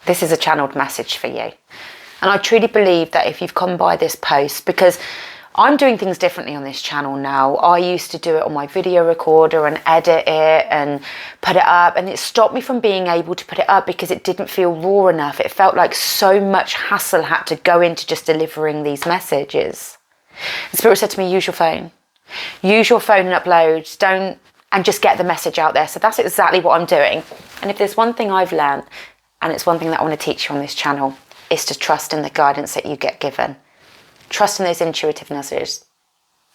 this is a channeled message for you. And I truly believe that if you've come by this post, because I'm doing things differently on this channel now. I used to do it on my video recorder and edit it and put it up, and it stopped me from being able to put it up because it didn't feel raw enough. It felt like so much hassle had to go into just delivering these messages. The Spirit said to me, use your phone. Use your phone and upload. And just get the message out there. So that's exactly what I'm doing. And if there's one thing I've learned, and it's one thing that I want to teach you on this channel, is to trust in the guidance that you get given. Trust in those intuitive nudges.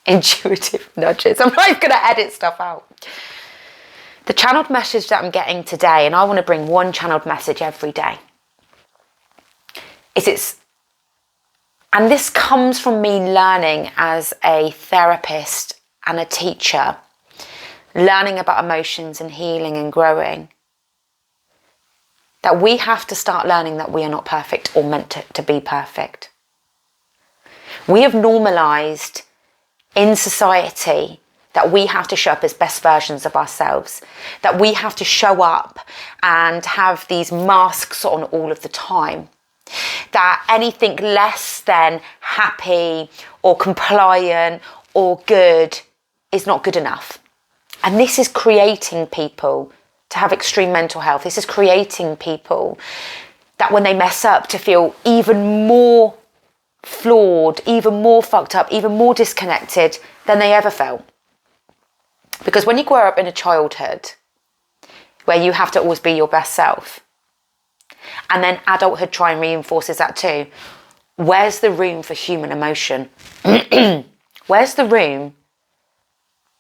Intuitive nudges. I'm not even going to edit stuff out. The channeled message that I'm getting today, and I want to bring one channeled message every day, and this comes from me learning as a therapist and a teacher, learning about emotions and healing and growing, that we have to start learning that we are not perfect or meant to be perfect. We have normalised in society that we have to show up as best versions of ourselves, that we have to show up and have these masks on all of the time, that anything less than happy or compliant or good is not good enough. And this is creating people to have extreme mental health. This is creating people that when they mess up to feel even more flawed, even more fucked up, even more disconnected than they ever felt. Because when you grow up in a childhood where you have to always be your best self, and then adulthood try and reinforces that too, where's the room for human emotion? Where's the room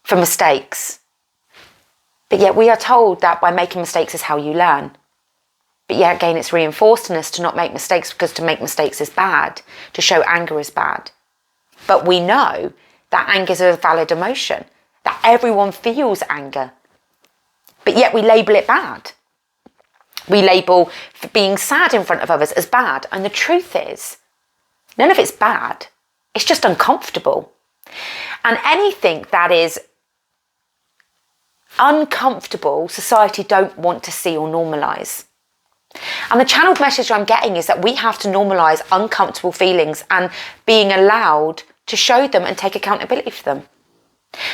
for mistakes? But yet we are told that by making mistakes is how you learn. But yet again, it's reinforced in us to not make mistakes, because to make mistakes is bad, to show anger is bad. But we know that anger is a valid emotion, that everyone feels anger. But yet we label it bad. We label being sad in front of others as bad. And the truth is, none of it's bad. It's just uncomfortable. And anything that is uncomfortable, society don't want to see or normalise. And the channeled message I'm getting is that we have to normalise uncomfortable feelings and being allowed to show them and take accountability for them.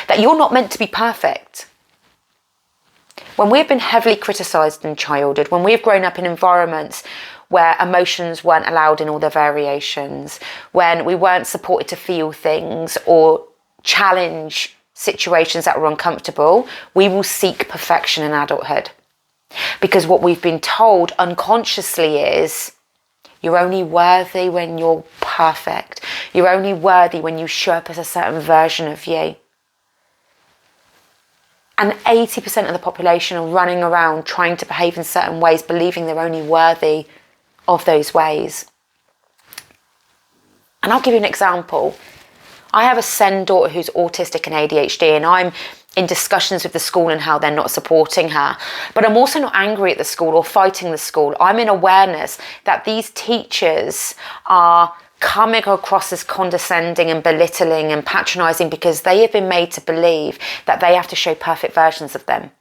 That you're not meant to be perfect. When we've been heavily criticised in childhood, when we've grown up in environments where emotions weren't allowed in all their variations, when we weren't supported to feel things or challenge situations that were uncomfortable, we will seek perfection in adulthood. Because what we've been told unconsciously is, you're only worthy when you're perfect. You're only worthy when you show up as a certain version of you. And 80% of the population are running around trying to behave in certain ways, believing they're only worthy of those ways. And I'll give you an example. I have a SEND daughter who's autistic and ADHD, and I'm in discussions with the school and how they're not supporting her. But I'm also not angry at the school or fighting the school. I'm in awareness that these teachers are coming across as condescending and belittling and patronising because they have been made to believe that they have to show perfect versions of them.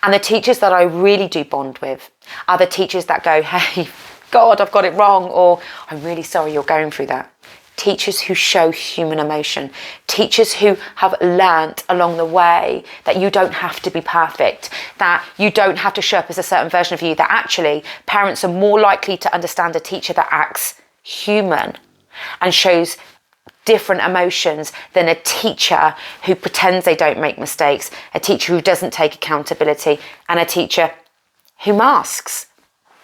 And the teachers that I really do bond with are the teachers that go, hey, God, I've got it wrong, or I'm really sorry you're going through that. Teachers who show human emotion. Teachers who have learnt along the way that you don't have to be perfect, that you don't have to show up as a certain version of you, that actually parents are more likely to understand a teacher that acts human and shows different emotions than a teacher who pretends they don't make mistakes, a teacher who doesn't take accountability, and a teacher who masks.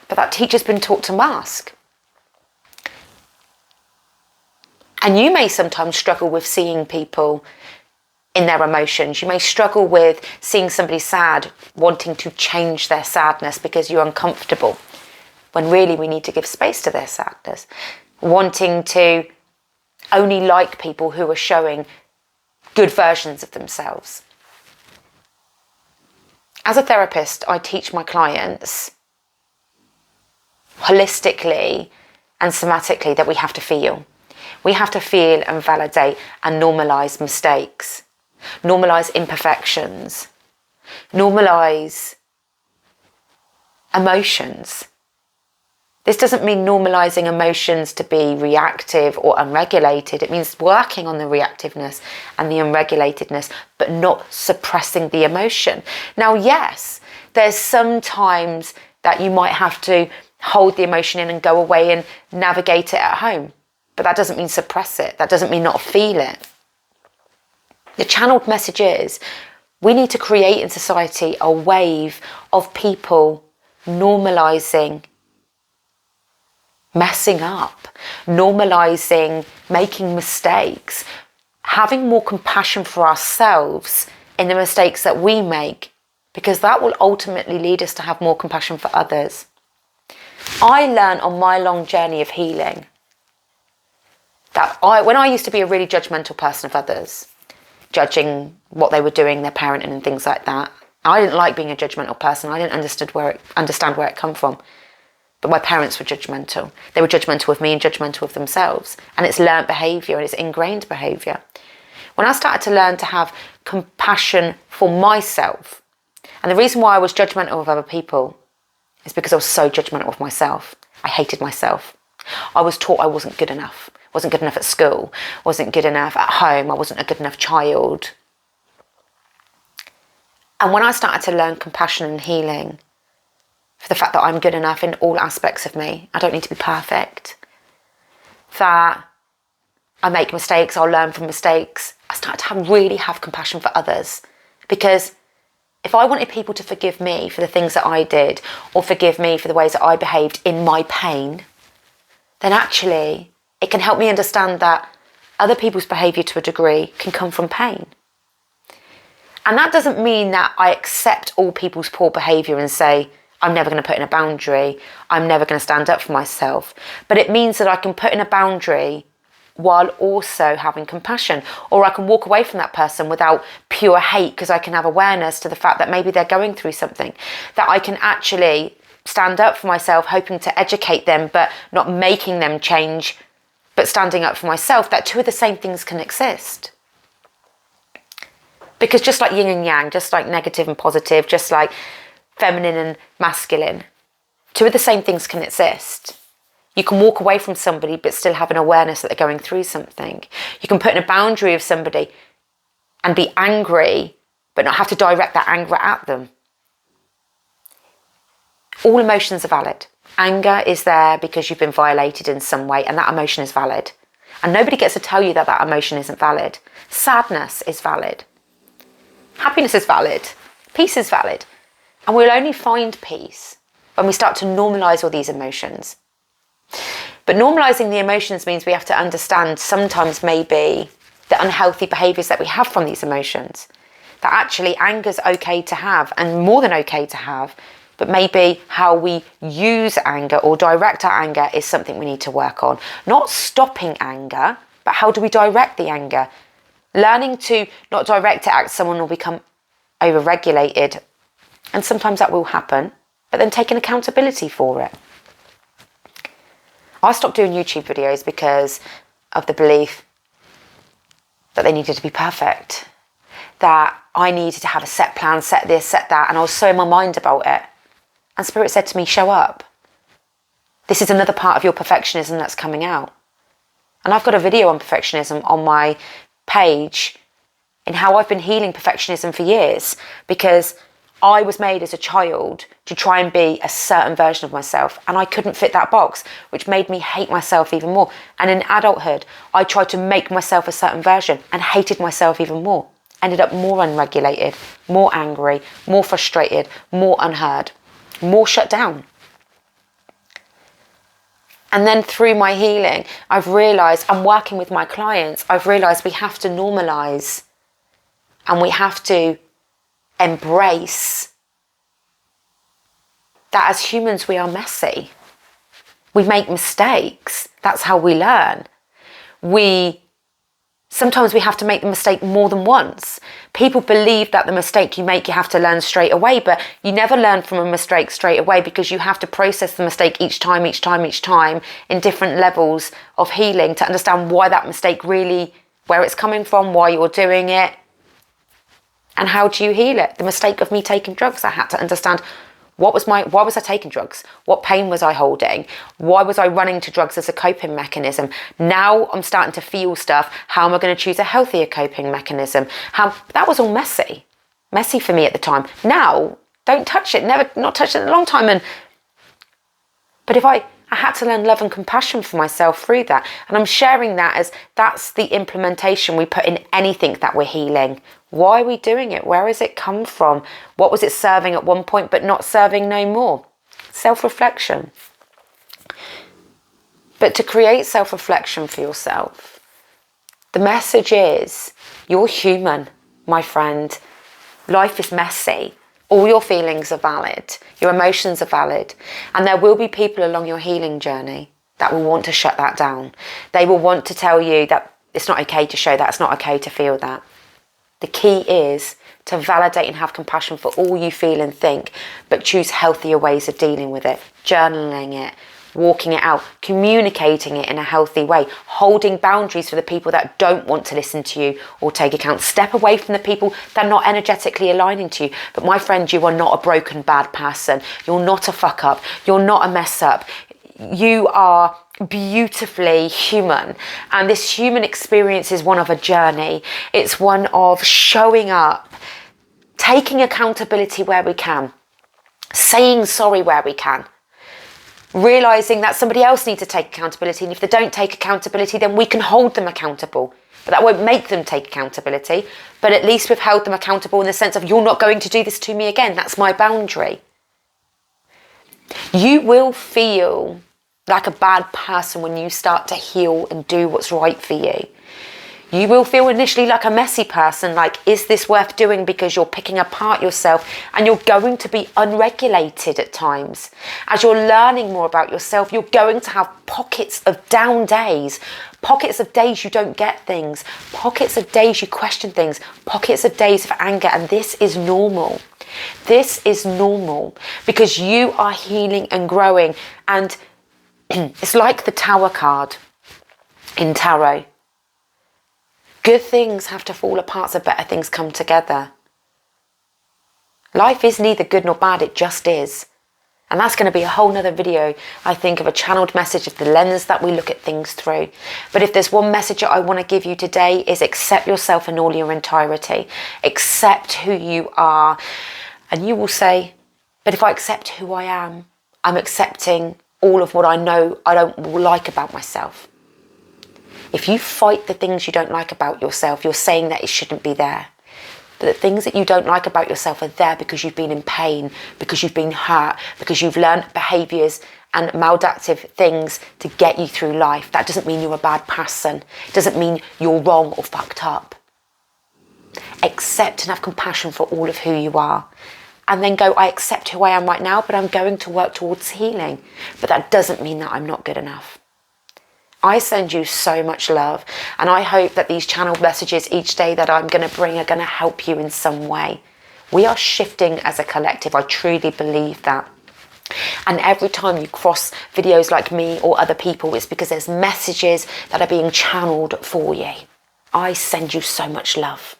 But that teacher's been taught to mask. And you may sometimes struggle with seeing people in their emotions. You may struggle with seeing somebody sad, wanting to change their sadness because you're uncomfortable, when really we need to give space to their sadness. Wanting to only like people who are showing good versions of themselves. As a therapist, I teach my clients holistically and somatically that we have to feel. We have to feel and validate and normalise mistakes, normalise imperfections, normalise emotions. This doesn't mean normalizing emotions to be reactive or unregulated. It means working on the reactiveness and the unregulatedness, but not suppressing the emotion. Now, yes, there's some times that you might have to hold the emotion in and go away and navigate it at home. But that doesn't mean suppress it. That doesn't mean not feel it. The channeled message is we need to create in society a wave of people normalizing messing up, normalizing making mistakes, having more compassion for ourselves in the mistakes that we make, because that will ultimately lead us to have more compassion for others. I learned on my long journey of healing that when I used to be a really judgmental person of others, judging what they were doing, their parenting and things like that, I didn't like being a judgmental person. I didn't understand where it come from. But my parents were judgmental. They were judgmental of me and judgmental of themselves. And it's learnt behaviour and it's ingrained behaviour. When I started to learn to have compassion for myself, and the reason why I was judgmental of other people is because I was so judgmental of myself. I hated myself. I was taught I wasn't good enough. Wasn't good enough at school. Wasn't good enough at home. I wasn't a good enough child. And when I started to learn compassion and healing for the fact that I'm good enough in all aspects of me, I don't need to be perfect, that I make mistakes, I'll learn from mistakes, I started to really have compassion for others. Because if I wanted people to forgive me for the things that I did, or forgive me for the ways that I behaved in my pain, then actually it can help me understand that other people's behaviour to a degree can come from pain. And that doesn't mean that I accept all people's poor behaviour and say, I'm never going to put in a boundary, I'm never going to stand up for myself. But it means that I can put in a boundary while also having compassion. Or I can walk away from that person without pure hate, because I can have awareness to the fact that maybe they're going through something. That I can actually stand up for myself, hoping to educate them, but not making them change, but standing up for myself. That two of the same things can exist. Because just like yin and yang, just like negative and positive, just like feminine and masculine, two of the same things can exist. You can walk away from somebody but still have an awareness that they're going through something. You can put in a boundary of somebody and be angry but not have to direct that anger at them. All emotions are valid. Anger is there because you've been violated in some way, and that emotion is valid. And nobody gets to tell you that that emotion isn't valid. Sadness is valid. Happiness is valid. Peace is valid. And we'll only find peace when we start to normalise all these emotions. But normalising the emotions means we have to understand sometimes maybe the unhealthy behaviours that we have from these emotions. That actually anger's okay to have, and more than okay to have, but maybe how we use anger or direct our anger is something we need to work on. Not stopping anger, but how do we direct the anger? Learning to not direct it at someone will become over-regulated. And sometimes that will happen, but then taking accountability for it. I stopped doing YouTube videos because of the belief that they needed to be perfect. That I needed to have a set plan, set this, set that, and I was so in my mind about it. And Spirit said to me, show up. This is another part of your perfectionism that's coming out. And I've got a video on perfectionism on my page in how I've been healing perfectionism for years, because I was made as a child to try and be a certain version of myself, and I couldn't fit that box, which made me hate myself even more. And in adulthood, I tried to make myself a certain version and hated myself even more. Ended up more unregulated, more angry, more frustrated, more unheard, more shut down. And then through my healing, I've realised, and working with my clients, I've realised we have to normalise and we have to embrace that as humans we are messy. We make mistakes. That's how we learn. Sometimes we have to make the mistake more than once. People believe that the mistake you make, you have to learn straight away, but you never learn from a mistake straight away, because you have to process the mistake each time in different levels of healing to understand why that mistake really, where it's coming from, why you're doing it, and how do you heal it. The mistake of me taking drugs, I had to understand Why was I taking drugs? What pain was I holding? Why was I running to drugs as a coping mechanism? Now I'm starting to feel stuff. How am I going to choose a healthier coping mechanism? That was all messy for me at the time. Now, don't touch it. Not touched it in a long time. But if I had to learn love and compassion for myself through that. And I'm sharing that as that's the implementation we put in anything that we're healing. Why are we doing it? Where has it come from? What was it serving at one point but not serving no more? Self-reflection. But to create self-reflection for yourself, the message is you're human, my friend. Life is messy. All your feelings are valid. Your emotions are valid. And there will be people along your healing journey that will want to shut that down. They will want to tell you that it's not okay to show that. It's not okay to feel that. The key is to validate and have compassion for all you feel and think, but choose healthier ways of dealing with it. Journaling it, walking it out, communicating it in a healthy way, holding boundaries for the people that don't want to listen to you or take account. Step away from the people that are not energetically aligning to you. But my friend, you are not a broken, bad person. You're not a fuck up. You're not a mess up. You are beautifully human, and this human experience is one of a journey. It's one of showing up, taking accountability where we can, saying sorry where we can, realizing that somebody else needs to take accountability, and if they don't take accountability, then we can hold them accountable. But that won't make them take accountability, but at least we've held them accountable in the sense of, you're not going to do this to me again. That's my boundary. You will feel like a bad person when you start to heal and do what's right for you. You will feel initially like a messy person, like, is this worth doing, because you're picking apart yourself and you're going to be unregulated at times. As you're learning more about yourself, you're going to have pockets of down days, pockets of days you don't get things, pockets of days you question things, pockets of days of anger, and this is normal. This is normal because you are healing and growing, and it's like the Tower card in tarot. Good things have to fall apart so better things come together. Life is neither good nor bad, it just is. And that's going to be a whole nother video, I think, of a channeled message of the lens that we look at things through. But if there's one message that I want to give you today, is accept yourself in all your entirety. Accept who you are. And you will say, but if I accept who I am, I'm accepting all of what I know I don't like about myself. If you fight the things you don't like about yourself, you're saying that it shouldn't be there. But the things that you don't like about yourself are there because you've been in pain, because you've been hurt, because you've learned behaviours and maladaptive things to get you through life. That doesn't mean you're a bad person. It doesn't mean you're wrong or fucked up. Accept and have compassion for all of who you are. And then go, I accept who I am right now, but I'm going to work towards healing. But that doesn't mean that I'm not good enough. I send you so much love, and I hope that these channeled messages each day that I'm going to bring are going to help you in some way. We are shifting as a collective. I truly believe that. And every time you cross videos like me or other people, it's because there's messages that are being channeled for you. I send you so much love.